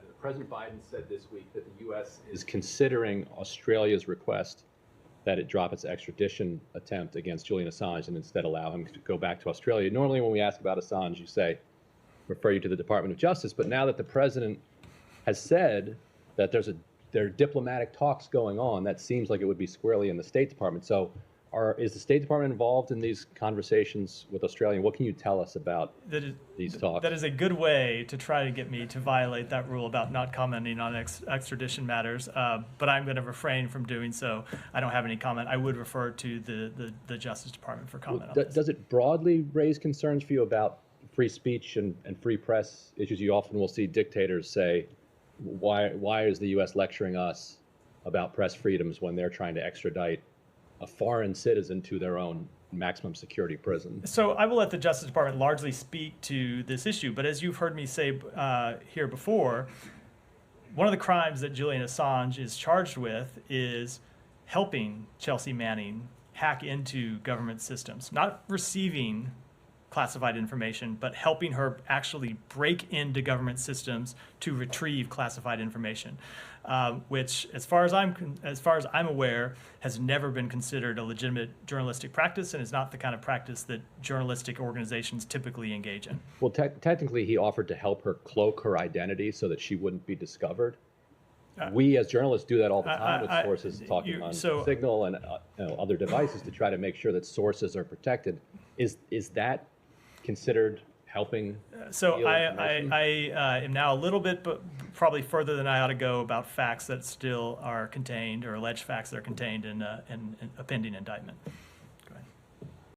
that. President Biden said this week that the U.S. is considering Australia's request that it drop its extradition attempt against Julian Assange and instead allow him to go back to Australia. Normally when we ask about Assange, you say, refer you to the Department of Justice, but now that the president has said that there are diplomatic talks going on, that seems like it would be squarely in the State Department. So is the State Department involved in these conversations with Australia? What can you tell us about these talks? That is a good way to try to get me to violate that rule about not commenting on extradition matters, but I'm going to refrain from doing so. I don't have any comment. I would refer to the Justice Department for comment on this. Does it broadly raise concerns for you about free speech and free press issues? You often will see dictators say, why is the U.S. lecturing us about press freedoms when they're trying to extradite a foreign citizen to their own maximum security prison? So I will let the Justice Department largely speak to this issue, but as you've heard me say here before, one of the crimes that Julian Assange is charged with is helping Chelsea Manning hack into government systems, not receiving classified information, but helping her actually break into government systems to retrieve classified information, which, as far as I'm aware, has never been considered a legitimate journalistic practice, and is not the kind of practice that journalistic organizations typically engage in. Well, technically, he offered to help her cloak her identity so that she wouldn't be discovered. We as journalists do that all the time with sources talking on Signal and other devices to try to make sure that sources are protected. Is that considered helping? So I am now a little bit, but probably further than I ought to go, about facts that still are contained, or alleged facts that are contained in a pending indictment.